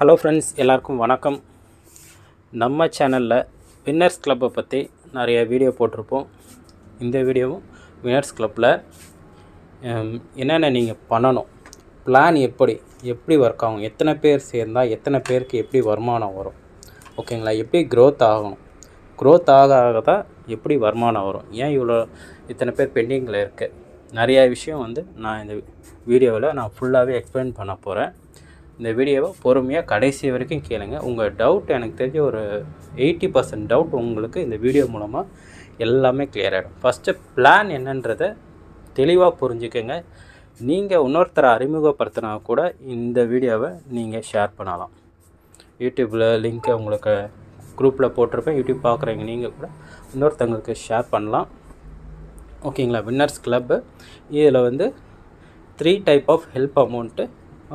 Hello friends, எல்லாருக்கும் வணக்கம். நம்ம சேனலில் வின்னர்ஸ் கிளப்பை பற்றி நிறைய வீடியோ போட்டிருப்போம். இந்த வீடியோவும் வின்னர்ஸ் கிளப்பில் என்னென்ன நீங்கள் பண்ணணும், பிளான் எப்படி ஒர்க் ஆகும், எத்தனை பேர் சேர்ந்தால் எத்தனை பேருக்கு எப்படி வருமானம் வரும், ஓகேங்களா, எப்படி க்ரோத் ஆகணும், க்ரோத் ஆக தான் எப்படி வருமானம் வரும், ஏன் இத்தனை பேர் பெண்டிங்கில் இருக்குது, நிறைய விஷயம் நான் இந்த வீடியோவில் நான் ஃபுல்லாகவே எக்ஸ்பிளைன் பண்ண போகிறேன். இந்த வீடியோவை பொறுமையாக கடைசி வரைக்கும் கேளுங்க. உங்கள் டவுட் எனக்கு தெரிஞ்ச ஒரு 80% டவுட் உங்களுக்கு இந்த வீடியோ மூலமாக எல்லாமே கிளியர் ஆகிடும். ஃபஸ்ட்டு பிளான் என்னன்றதை தெளிவாக புரிஞ்சுக்கங்க. நீங்கள் இன்னொருத்தரை அறிமுகப்படுத்தினா கூட இந்த வீடியோவை நீங்கள் ஷேர் பண்ணலாம். யூடியூப்பில் லிங்க்கை உங்களுக்கு குரூப்பில் போட்டிருப்பேன். யூடியூப் பார்க்குறீங்க நீங்கள் கூட இன்னொருத்தவங்களுக்கு ஷேர் பண்ணலாம். ஓகேங்களா. வின்னர்ஸ் கிளப்பு இதில் 3 டைப் ஆஃப் ஹெல்ப் அமௌண்ட்டு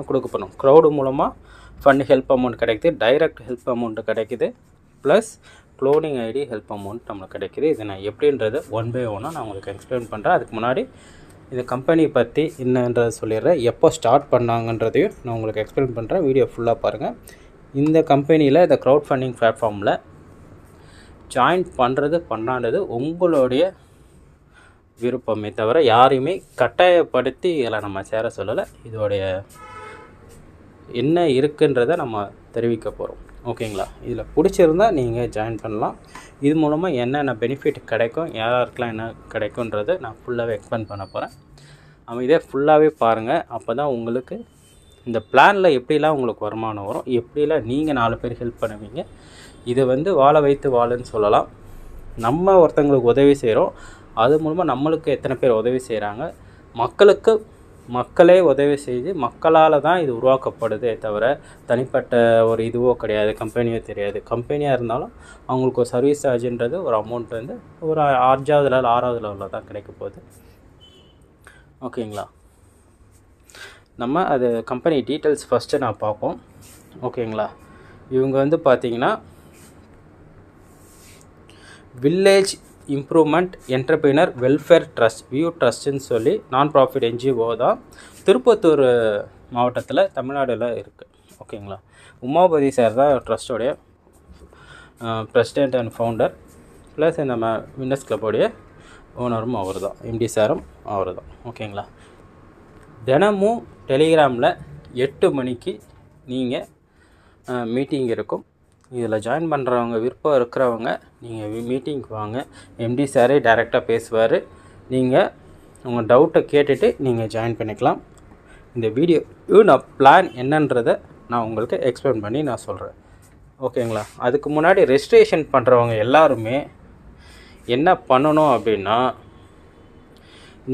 கொடுக்க போகிறோம். க்ரௌடு மூலமாக ஃபண்ட் ஹெல்ப் அமௌண்ட் கிடைக்குது, டைரக்ட் ஹெல்ப் அமௌண்ட்டு கிடைக்குது, plus cloning ID help amount நம்மளுக்கு கிடைக்குது. இது நான் எப்படின்றது ஒன் பை ஒன்னாக நான் உங்களுக்கு எக்ஸ்பிளைன் பண்ணுறேன். அதுக்கு முன்னாடி இந்த கம்பெனி பற்றி என்னன்றதை சொல்லிடுறேன், எப்போ ஸ்டார்ட் பண்ணாங்கன்றதையும் நான் உங்களுக்கு எக்ஸ்பிளைன் பண்ணுறேன். வீடியோ ஃபுல்லாக பாருங்கள். இந்த கம்பெனியில் இந்த க்ரௌட் ஃபண்டிங் பிளாட்ஃபார்மில் ஜாயின் பண்ணாதது உங்களுடைய விருப்பமே தவிர யாரையுமே கட்டாயப்படுத்தி இதில் நம்ம சேர சொல்லலை. இதோடைய என்ன இருக்குன்றதை நம்ம தெரிவிக்க போகிறோம். ஓகேங்களா. இதில் பிடிச்சிருந்தால் நீங்கள் ஜாயின் பண்ணலாம். இது மூலமாக என்னென்ன பெனிஃபிட் கிடைக்கும், யாருக்கெல்லாம் என்ன கிடைக்குன்றதை நான் ஃபுல்லாகவே எக்ஸ்பிளைன் பண்ண போகிறேன். இதே ஃபுல்லாகவே பாருங்கள். அப்போ தான் உங்களுக்கு இந்த பிளானில் எப்படிலாம் உங்களுக்கு வருமானம் வரும், எப்படிலாம் நீங்கள் 4 பேர் ஹெல்ப் பண்ணுவீங்க. இதை வாழ வைத்து வாழுன்னு சொல்லலாம். நம்ம ஒருத்தங்களுக்கு உதவி செய்கிறோம், அது மூலமாக நம்மளுக்கு எத்தனை பேர் உதவி செய்கிறாங்க, மக்களே உதவி செய்து மக்களால் தான் இது உருவாக்கப்படுதே தவிர தனிப்பட்ட ஒரு இதுவோ கிடையாது, கம்பெனியோ தெரியாது. கம்பெனியாக இருந்தாலும் அவங்களுக்கு ஒரு சர்வீஸ் சார்ஜுன்றது ஒரு அமௌண்ட் ஒரு 5வது லெவல் 6வது லெவலில் தான் கிடைக்க போகுது. ஓகேங்களா. நம்ம அது கம்பெனி டீட்டெயில்ஸ் ஃபஸ்ட்டு நான் பார்ப்போம். ஓகேங்களா. இவங்க பார்த்திங்கன்னா village improvement entrepreneur welfare trust, view ட்ரஸ்ட்டுன்னு சொல்லி நான் ப்ராஃபிட் என்ஜிஓ தான், திருப்பத்தூர் மாவட்டத்தில் தமிழ்நாடுல இருக்குது. ஓகேங்களா. உமாபதி சார் தான் ட்ரஸ்ட்டோடைய பிரசிடெண்ட் அண்ட் ஃபவுண்டர், ப்ளஸ் நம்ம வின்னர்ஸ் கிளப்போடைய ஓனரும் அவர் தான், எம்டி சாரும் அவர் தான். ஓகேங்களா. தினமும் டெலிகிராமில் 8 மணிக்கு நீங்கள் மீட்டிங் இருக்கும். இதில் ஜாயின் பண்ணுறவங்க விருப்பம் இருக்கிறவங்க நீங்கள் மீட்டிங்க்கு வாங்க. எம்டி சாரே டைரெக்டாக பேசுவார். நீங்கள் உங்கள் டவுட்டை கேட்டுட்டு நீங்கள் ஜாயின் பண்ணிக்கலாம். இந்த வீடியோ நான் பிளான் என்னன்றதை நான் உங்களுக்கு எக்ஸ்பிளைன் பண்ணி நான் சொல்கிறேன். ஓகேங்களா. அதுக்கு முன்னாடி ரெஜிஸ்ட்ரேஷன் பண்ணுறவங்க எல்லாருமே என்ன பண்ணணும் அப்படின்னா,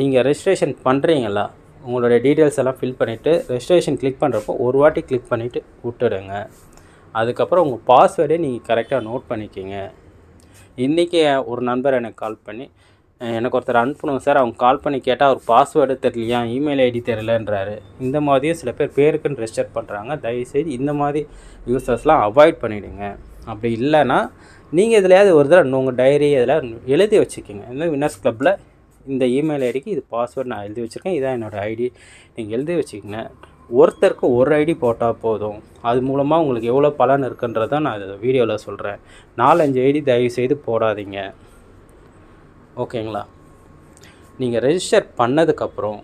நீங்கள் ரெஜிஸ்ட்ரேஷன் பண்ணுறீங்களா, உங்களுடைய டீட்டெயில்ஸ் எல்லாம் ஃபில் பண்ணிவிட்டு ரெஜிஸ்ட்ரேஷன் கிளிக் பண்ணுறப்போ ஒரு வாட்டி கிளிக் பண்ணிவிட்டு விட்டுடுங்க. அதுக்கப்புறம் உங்கள் பாஸ்வேர்டே நீங்கள் கரெக்டாக நோட் பண்ணிக்கிங்க. இன்றைக்கி ஒரு நண்பர் எனக்கு கால் பண்ணி, எனக்கு ஒருத்தர் அனுப்பணும் சார், அவங்க கால் பண்ணி கேட்டால் அவர் பாஸ்வேர்டு தெரியலையா, இமெயில் ஐடி தெரியலன்றாரு. இந்த மாதிரியும் சில பேர் பேருக்குன்னு ரெஜிஸ்டர் பண்ணுறாங்க. தயவுசெய்து இந்த மாதிரி யூசர்ஸ்லாம் அவாய்ட் பண்ணிவிடுங்க. அப்படி இல்லைன்னா நீங்கள் எதுலையாவது ஒரு தடவை உங்கள் டைரி இதில் எழுதி வச்சுக்கிங்க. இந்த வின்னர்ஸ் கிளப்பில் இந்த இமெயில் ஐடிக்கு இது பாஸ்வேர்டு நான் எழுதி வச்சுருக்கேன், இதான் என்னோடய ஐடி, நீங்கள் எழுதி வச்சுக்கிங்க. ஒருத்தருக்கு ஒரு ஐடி போட்டால் போதும். அது மூலமாக உங்களுக்கு எவ்வளோ பலன் இருக்குன்றதை நான் இந்த வீடியோவில் சொல்கிறேன். 4-5 ஐடி தயவுசெய்து போடாதீங்க. ஓகேங்களா. நீங்கள் ரெஜிஸ்டர் பண்ணதுக்கப்புறம்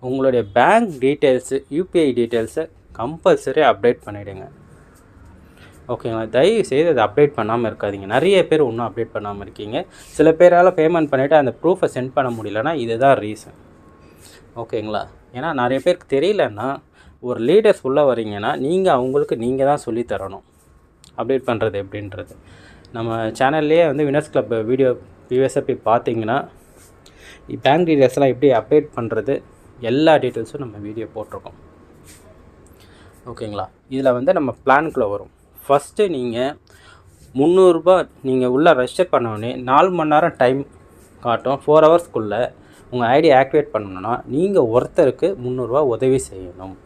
உங்களுடைய பேங்க் டீட்டெயில்ஸு, யூபிஐ டீட்டெயில்ஸை கம்பல்சரி அப்டேட் பண்ணிவிடுங்க. ஓகேங்களா. தயவுசெய்து அதை அப்டேட் பண்ணாமல் இருக்காதீங்க. நிறைய பேர் இன்னும் அப்டேட் பண்ணாமல் இருக்கீங்க. சில பேரால் பேமெண்ட் பண்ணிவிட்டு அந்த ப்ரூஃபை சென்ட் பண்ண முடியலன்னா இதுதான் ரீசன். ஓகேங்களா. ஏன்னா நிறைய பேருக்கு தெரியலன்னா, ஒரு லீடர்ஸ் உள்ளே வரீங்கன்னா நீங்கள் தான் சொல்லித்தரணும் அப்டேட் பண்ணுறது எப்படின்றது. நம்ம சேனல்லையே வின்னர்ஸ் கிளப் வீடியோ ப்ரீவியஸாக போய் பார்த்தீங்கன்னா பேங்க் டீட்டெயில்ஸ்லாம் எப்படி அப்டேட் பண்ணுறது எல்லா டீட்டெயில்ஸும் நம்ம வீடியோ போட்டிருக்கோம். ஓகேங்களா. இதில் நம்ம பிளானுக்குள்ளே வரும். ஃபஸ்ட்டு நீங்கள் 300 ரூபாய் நீங்கள் உள்ளே ரெஜிஸ்டர் பண்ணோடனே 4 மணி நேரம் டைம் காட்டும். 4 ஹவர்ஸ்க்குள்ளே உங்கள் ஐடி ஆக்டிவேட் பண்ணணுன்னா நீங்கள் ஒருத்தருக்கு 300 ரூபா உதவி செய்யணும்.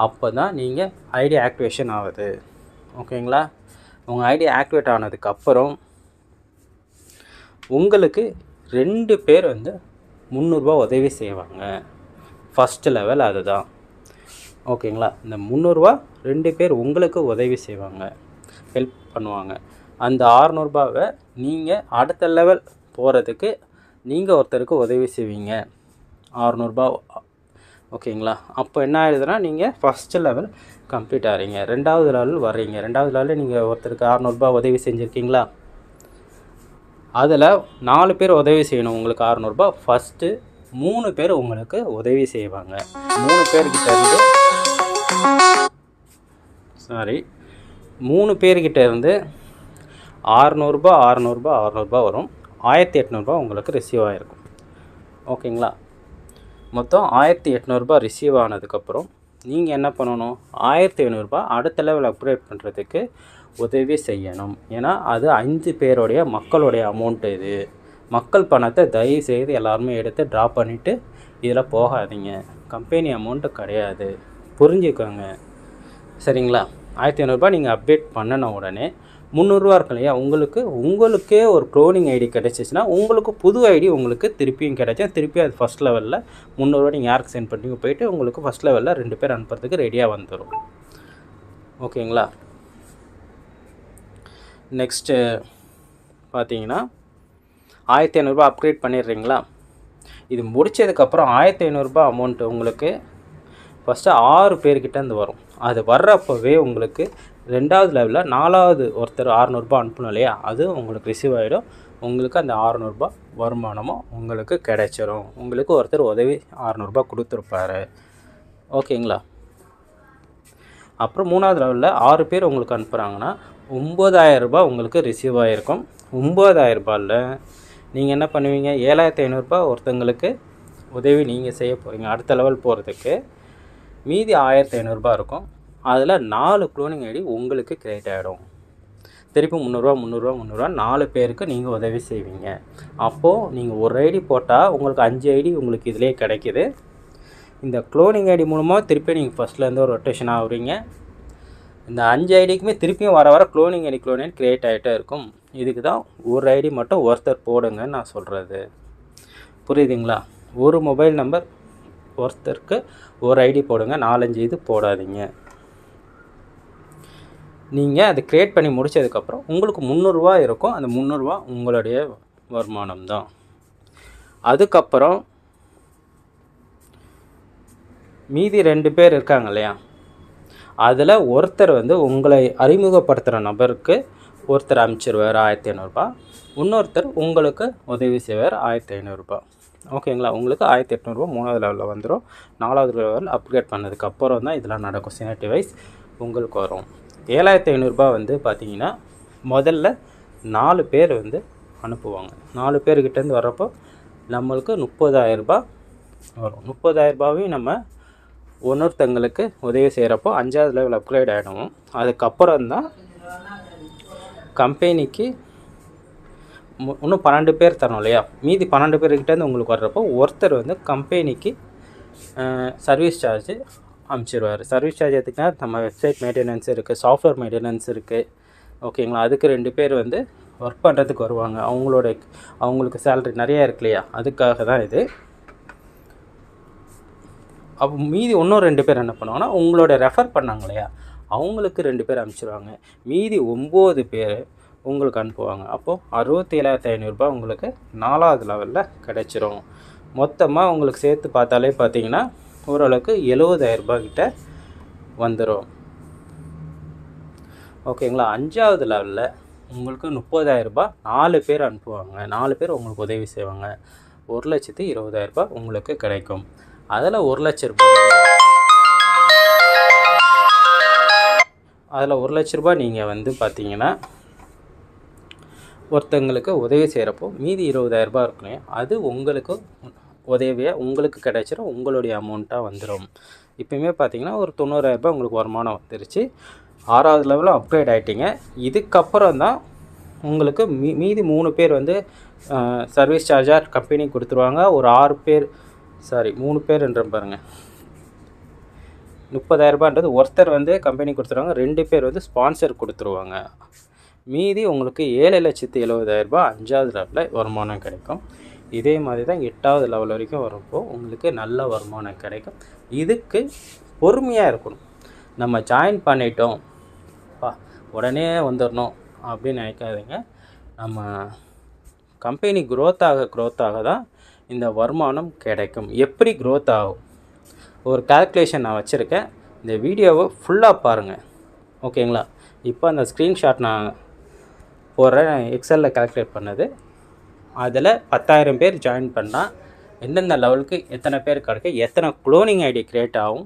அப்போ தான் நீங்கள் ஐடி ஆக்டிவேஷன் ஆகுது. ஓகேங்களா. உங்கள் ஐடி ஆக்டிவேட் ஆனதுக்கப்புறம் உங்களுக்கு 2 பேர் 300 ரூபா உதவி செய்வாங்க. ஃபஸ்ட்டு லெவல் அதுதான். ஓகேங்களா. இந்த 300 ரூபா 2 பேர் உங்களுக்கு உதவி செய்வாங்க, ஹெல்ப் பண்ணுவாங்க. அந்த 600 ரூபாவை நீங்கள் அடுத்த லெவல் போகிறதுக்கு நீங்கள் ஒருத்தருக்கு உதவி செய்வீங்க. 600 ரூபா ஓகேங்களா? அப்போ என்ன ஆகிடுதுன்னா நீங்கள் ஃபஸ்ட்டு லெவல் கம்ப்ளீட் ஆகிறீங்க, 2வது லெவல் வர்றீங்க. 2வது லெவலில் நீங்கள் ஒருத்தருக்கு 600 ரூபா உதவி செஞ்சுருக்கீங்களா? அதில் 4 பேர் உதவி செய்யணும் உங்களுக்கு 600 ரூபா. ஃபஸ்ட்டு 3 பேர் உங்களுக்கு உதவி செய்வாங்க. 3 பேர்கிட்ட இருந்து 3 பேர்கிட்ட இருந்து 600 ரூபா 600 ரூபா 600 ரூபா வரும். 1800 ரூபா உங்களுக்கு ரிசீவ் ஆகிருக்கும். ஓகேங்களா? மொத்தம் 1800 ரூபா ரிசீவ் ஆனதுக்கப்புறம் நீங்கள் என்ன பண்ணணும்? 1500 ரூபா அடுத்த லெவல் அப்கிரேட் பண்ணுறதுக்கு உதவி செய்யணும். ஏன்னா அது 5 பேருடைய மக்களுடைய அமௌண்ட்டு. இது மக்கள் பணத்தை தயவு செய்து எல்லாருமே எடுத்து ட்ராப் பண்ணிவிட்டு இதில் போகாதீங்க. கம்பெனி அமௌண்ட்டு கிடையாது, புரிஞ்சுக்கோங்க. சரிங்களா? 1500 ரூபா நீங்கள் அப்டேட் பண்ணின உடனே 300 ரூபா இருக்கு இல்லையா, உங்களுக்கே ஒரு க்ளோனிங் ஐடி கிடச்சிச்சின்னா உங்களுக்கு புது ஐடி உங்களுக்கு திருப்பியும் கிடைச்சா திருப்பி அது ஃபஸ்ட் லெவலில் 300 ரூபா நீங்கள் யாருக்கு சென்ட் பண்ணி போயிட்டு உங்களுக்கு ஃபஸ்ட் லெவலில் 2 பேர் அனுப்புறதுக்கு ரெடியாக வந்துடும். ஓகேங்களா? நெக்ஸ்ட்டு பார்த்தீங்கன்னா 1500 ரூபா அப்கிரேட் பண்ணிடுறீங்களா? இது முடித்ததுக்கப்புறம் 1500 ரூபா அமௌண்ட்டு உங்களுக்கு ஃபஸ்ட்டு 6 பேர்கிட்டேருந்து வரும். அது வர்றப்போவே உங்களுக்கு 2வது லெவலில் 4வது ஒருத்தர் 600 ரூபா அனுப்பணும் இல்லையா, அது உங்களுக்கு ரிசீவ் ஆகிடும். உங்களுக்கு அந்த 600 ரூபா வருமானமும் உங்களுக்கு கிடைச்சிரும். உங்களுக்கு ஒருத்தர் உதவி 600 ரூபா கொடுத்துருப்பாரு. ஓகேங்களா? அப்புறம் 3வது லெவலில் 6 பேர் உங்களுக்கு அனுப்புகிறாங்கன்னா 9000 ரூபா உங்களுக்கு ரிசீவ் ஆகிருக்கும். 9000 ரூபாயில் நீங்கள் என்ன பண்ணுவீங்க? 7500 ரூபா ஒருத்தங்களுக்கு உதவி நீங்கள் செய்ய போகிறீங்க அடுத்த லெவல் போகிறதுக்கு. மீதி 1500 ரூபா இருக்கும். அதில் 4 க்ளோனிங் ஐடி உங்களுக்கு கிரியேட் ஆகிடும். திருப்பி 300 ரூபா 300 ரூபா 300 ரூபா 4 பேருக்கு நீங்கள் உதவி செய்வீங்க. அப்போது நீங்கள் ஒரு ஐடி போட்டால் உங்களுக்கு 5 ஐடி உங்களுக்கு இதிலே கிடைக்கிது. இந்த க்ளோனிங் ஐடி மூலமாக திருப்பி நீங்கள் ஃபஸ்ட்லேருந்து ஒரு ரொட்டேஷன் ஆகுறீங்க. இந்த 5 ஐடிக்குமே திருப்பியும் வர க்ளோனிங் ஐடி கிரியேட் ஆகிட்டே இருக்கும். இதுக்கு தான் ஒரு ஐடி மட்டும் ஒருத்தர் போடுங்கன்னு நான் சொல்கிறது. புரியுதுங்களா? ஒரு மொபைல் நம்பர் ஒருத்தருக்கு ஒரு ஐடி போடுங்க, 4-5 இது போடாதீங்க. நீங்கள் அதை க்ரியேட் பண்ணி முடித்ததுக்கப்புறம் உங்களுக்கு 300 ரூபா இருக்கும். அந்த 300 ரூபா உங்களுடைய வருமானம் தான். அதுக்கப்புறம் மீதி 2 பேர் இருக்காங்க இல்லையா, அதில் ஒருத்தர் உங்களை அறிமுகப்படுத்துகிற நபருக்கு ஒருத்தர் அனுப்பிச்சிருவார் 1500 ரூபா, இன்னொருத்தர் உங்களுக்கு உதவி செய்வார் 1500 ரூபா. ஓகேங்களா? உங்களுக்கு 1800 ரூபா 3வது லெவலில் வந்துடும். 4வது லெவல் அப்கிரேட் பண்ணதுக்கப்புறம் தான் இதெல்லாம் நடக்கும். சினர்ஜி வைஸ் உங்களுக்கு வரும். 7500 ரூபா பார்த்தீங்கன்னா முதல்ல 4 பேர் அனுப்புவாங்க. 4 பேர்கிட்டேருந்து வரப்போ நம்மளுக்கு 30000 ரூபா வரும். 30000 ரூபாவையும் நம்ம இன்னொருத்தங்களுக்கு உதவி செய்கிறப்போ 5வது லெவல் அப்கிரேட் ஆகிடும். அதுக்கப்புறம் தான் கம்பெனிக்கு இன்னும் 12 பேர் தரணும் இல்லையா, மீதி 12 பேர்கிட்டேருந்து உங்களுக்கு வர்றப்போ ஒருத்தர் கம்பெனிக்கு சர்வீஸ் சார்ஜ் அனுப்பிச்சிடுவார். சர்வீஸ் சார்ஜ் எதுக்குன்னா நம்ம வெப்சைட் மெயின்டெனன்ஸ் இருக்குது, சாஃப்ட்வேர் மெயின்டெனன்ஸ் இருக்குது. ஓகேங்களா? அதுக்கு 2 பேர் ஒர்க் பண்ணுறதுக்கு வருவாங்க. அவங்களுக்கு சேலரி நிறையா இருக்கு இல்லையா, அதுக்காக தான் இது. அப்போ மீதி இன்னும் 2 பேர் என்ன பண்ணுவாங்கன்னா உங்களோட ரெஃபர் பண்ணாங்க இல்லையா, அவங்களுக்கு 2 பேர் அனுப்பிச்சிடுவாங்க. மீதி 9 பேர் உங்களுக்கு அனுப்புவாங்க. அப்போது 67500 ரூபா உங்களுக்கு 4வது லெவலில் கிடச்சிரும். மொத்தமாக உங்களுக்கு சேர்த்து பார்த்தாலே பார்த்தீங்கன்னா ஓரளவுக்கு 70000 ரூபா கிட்ட வந்துடும். ஓகேங்களா? 5வது லெவலில் உங்களுக்கு 30000 ரூபா 4 பேர் அனுப்புவாங்க. 4 பேர் உங்களுக்கு உதவி செய்வாங்க. 1,20,000 ரூபா உங்களுக்கு கிடைக்கும். அதில் 1,00,000 ரூபா நீங்கள் பார்த்தீங்கன்னா ஒருத்தங்களுக்கு உதவி செய்கிறப்போ மீதி 20000 ரூபா இருக்குல்லையா, அது உங்களுக்கு உதவியாக உங்களுக்கு கிடைச்சிரும். உங்களுடைய அமௌண்ட்டாக வந்துடும். இப்போயுமே பார்த்தீங்கன்னா ஒரு 90000 ரூபா உங்களுக்கு வருமானம் வந்துருச்சு. 6வது லெவலில் அப்கிரேட் ஆகிட்டீங்க. இதுக்கப்புறம் தான் உங்களுக்கு மீதி 3 பேர் சர்வீஸ் சார்ஜாக கம்பெனி கொடுத்துருவாங்க. ஒரு 3 பேர்ன்ற பாருங்கள், 30000 ரூபான்றது ஒருத்தர் கம்பெனி கொடுத்துருவாங்க, 2 பேர் ஸ்பான்சர் கொடுத்துருவாங்க. மீதி உங்களுக்கு 7,70,000 ரூபா 5வது லெவலில் வருமானம் கிடைக்கும். இதே மாதிரி தான் 8வது லெவல் வரைக்கும் வரப்போ உங்களுக்கு நல்ல வருமானம் கிடைக்கும். இதுக்கு பொறுமையாக இருக்கணும். நம்ம ஜாயின் பண்ணிட்டோம் உடனே வந்துடணும் அப்படின்னு நினைக்காதீங்க. நம்ம கம்பெனி க்ரோத் ஆக தான் இந்த வருமானம் கிடைக்கும். எப்படி க்ரோத் ஆகும் ஒரு கால்குலேஷன் நான் வச்சுருக்கேன். இந்த வீடியோவை ஃபுல்லாக பாருங்கள், ஓகேங்களா? இப்போ அந்த ஸ்க்ரீன்ஷாட் நான் போடுறேன், எக்ஸலில் கால்குலேட் பண்ணது. அதில் 10,000 பேர் ஜாயின் பண்ணால் எந்தெந்த லெவலுக்கு எத்தனை பேர் கிடைக்கும், எத்தனை க்ளோனிங் ஐடி க்ரியேட் ஆகும்,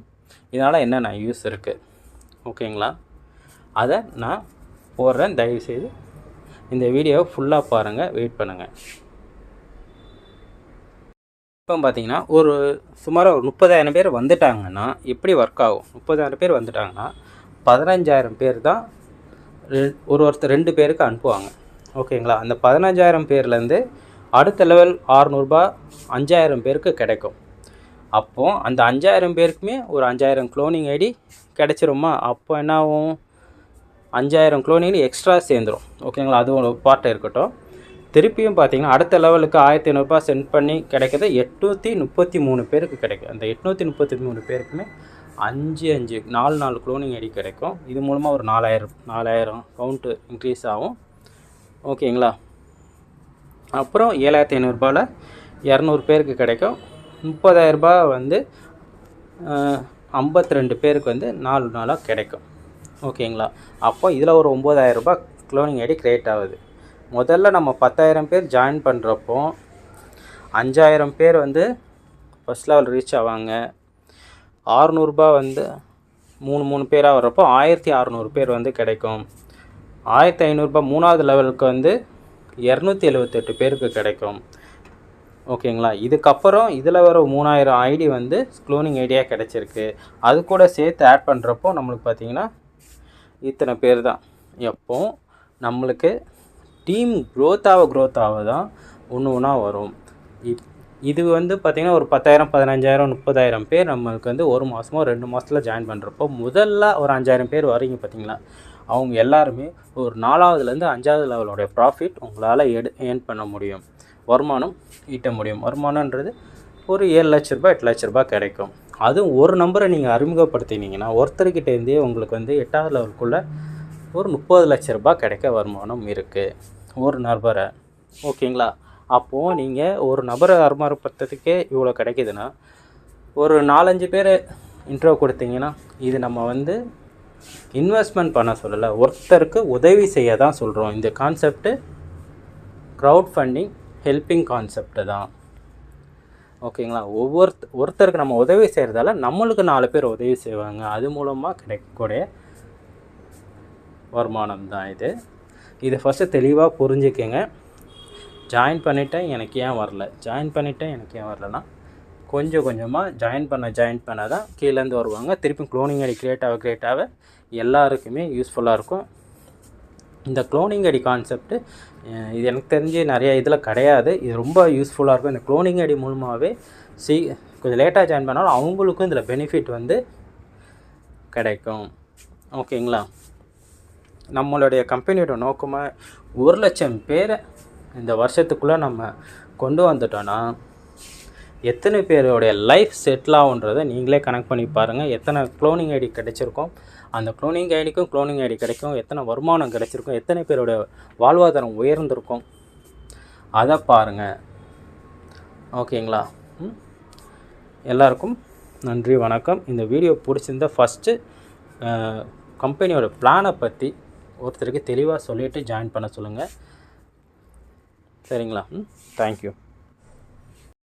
இதனால் என்னென்ன யூஸ் இருக்குது, ஓகேங்களா? அதை நான் போடுறேன். தயவுசெய்து இந்த வீடியோவை ஃபுல்லாக பாருங்கள், வெயிட் பண்ணுங்கள். இப்போ பார்த்தீங்கன்னா ஒரு சுமாராக ஒரு 30,000 பேர் வந்துட்டாங்கன்னா எப்படி ஒர்க் ஆகும்? 30,000 பேர் வந்துட்டாங்கன்னா 15,000 பேர் தான் ஒருத்தர் 2 பேருக்கு அனுப்புவாங்க, ஓகேங்களா? அந்த 15,000 பேர்லேருந்து அடுத்த லெவல் 600 5,000 பேருக்கு கிடைக்கும். அப்போது அந்த 5,000 பேருக்குமே ஒரு 5,000 க்ளோனிங் ஐடி கிடச்சிருமா? அப்போ என்ன ஆகும்? 5,000 க்ளோனிங் எக்ஸ்ட்ரா சேர்ந்துடும், ஓகேங்களா? அது ஒரு பார்ட்டாக இருக்கட்டும். திருப்பியும் பார்த்தீங்கன்னா அடுத்த லெவலுக்கு 1,500 சென்ட் பண்ணி கிடைக்கிறது 833 பேருக்கு கிடைக்கும். அந்த 833 பேருக்குமே 4 க்ளோனிங் ஐடி கிடைக்கும். இது மூலமாக ஒரு 4,000 கவுண்ட்டு இன்க்ரீஸ் ஆகும், ஓகேங்களா? அப்புறம் 7,500 200 பேருக்கு கிடைக்கும். 30,000 வந்து 52 பேருக்கு வந்து 4 நாளாக கிடைக்கும், ஓகேங்களா? அப்போ இதில் ஒரு 9,000 க்ளோனிங் ஐடி க்ரியேட் ஆகுது. முதல்ல நம்ம 10,000 பேர் ஜாயின் பண்ணுறப்போ 5,000 பேர் வந்து ஃபஸ்ட் லெவல் ரீச் ஆவாங்க. 600 வந்து 3 பேராக வர்றப்போ 1,600 பேர் வந்து கிடைக்கும். 1,500 மூணாவது லெவலுக்கு வந்து 278 பேருக்கு கிடைக்கும், ஓகேங்களா? இதுக்கப்புறம் இதில் வர 3,000 ஐடி வந்து க்ளோனிங் ஐடியாக கிடச்சிருக்கு. அது கூட சேர்த்து ஆட் பண்ணுறப்போ நம்மளுக்கு பார்த்திங்கன்னா இத்தனை பேர் தான். எப்போ நம்மளுக்கு டீம் க்ரோத் ஆக தான் ஒன்றா வரும். இது வந்து பார்த்திங்கன்னா ஒரு 10,000 15,000 30,000 பேர் நம்மளுக்கு வந்து 1 மாதமோ 2 மாதத்தில் ஜாயின் பண்ணுறப்போ முதல்ல ஒரு 5,000 பேர் வரீங்க பார்த்திங்களா? அவங்க எல்லாருமே ஒரு 4வதுலேருந்து 5வது லெவலோடைய ப்ராஃபிட் உங்களால் ஏர்ன் பண்ண முடியும், வருமானம் ஈட்ட முடியும். வருமானன்றது ஒரு 7 லட்ச ரூபா 8 லட்ச ரூபா கிடைக்கும். அதுவும் ஒரு நம்பரை நீங்கள் அறிமுகப்படுத்தினீங்கன்னா ஒருத்தர்கிட்டேருந்தே உங்களுக்கு வந்து 8வது லெவலுக்குள்ளே ஒரு 30 லட்ச ரூபா கிடைக்க வருமானம் இருக்குது ஒரு நபரை, ஓகேங்களா? அப்போது நீங்கள் ஒரு நபரை அறிமுகப்படுத்துறதுக்கே இவ்வளோ கிடைக்கிதுன்னா ஒரு 4-5 பேர் இன்ட்ரோ கொடுத்தீங்கன்னா இது நம்ம வந்து இன்வெஸ்ட்மெண்ட் பண்ண சொல்லலை, ஒருத்தருக்கு உதவி செய்ய தான் சொல்கிறோம். இந்த concept crowd funding helping concept தான், ஓகேங்களா? ஒருத்தருக்கு நம்ம உதவி செய்கிறதால நம்மளுக்கு 4 பேர் உதவி செய்வாங்க. அது மூலமாக கிடைக்கக்கூடிய வருமானம் தான் இது ஃபஸ்ட்டு தெளிவாக புரிஞ்சுக்கங்க. ஜாயின் பண்ணிவிட்டேன் எனக்கு ஏன் வரலன்னா கொஞ்சம் கொஞ்சமாக ஜாயின் பண்ண தான் கீழேருந்து வருவாங்க. திருப்பி க்ளோனிங் ஐடி க்ரியேட் ஆக எல்லாருக்குமே யூஸ்ஃபுல்லாக இருக்கும். இந்த க்ளோனிங் ஐடி கான்செப்ட்டு இது எனக்கு தெரிஞ்சு நிறைய இதில் கிடையாது. இது ரொம்ப யூஸ்ஃபுல்லாக இருக்கும். இந்த க்ளோனிங் ஐடி மூலமாகவே கொஞ்சம் லேட்டாக ஜாயின் பண்ணாலும் அவங்களுக்கும் இதில் பெனிஃபிட் வந்து கிடைக்கும், ஓகேங்களா? நம்மளுடைய கம்பெனியோட நோக்கமாக 1,00,000 பேரை இந்த வருஷத்துக்குள்ளே நம்ம கொண்டு வந்துட்டோன்னா எத்தனை பேருடைய லைஃப் செட்டில் ஆகுன்றதை நீங்களே கனெக்ட் பண்ணி பாருங்கள். எத்தனை க்ளோனிங் ஐடி கிடைச்சிருக்கோம், அந்த க்ளோனிங் ஐடி கிடைக்கும், எத்தனை வருமானம் கிடைச்சிருக்கும், எத்தனை பேரோட வாழ்வாதாரம் உயர்ந்திருக்கும், அதை பாருங்கள், ஓகேங்களா? எல்லாருக்கும் நன்றி, வணக்கம். இந்த வீடியோ பிடிச்சிருந்தால் ஃபஸ்ட்டு கம்பெனியோட பிளானை பற்றி ஒருத்தருக்கு தெளிவாக சொல்லிவிட்டு ஜாயின் பண்ண சொல்லுங்கள், சரிங்களா? தேங்க்யூ.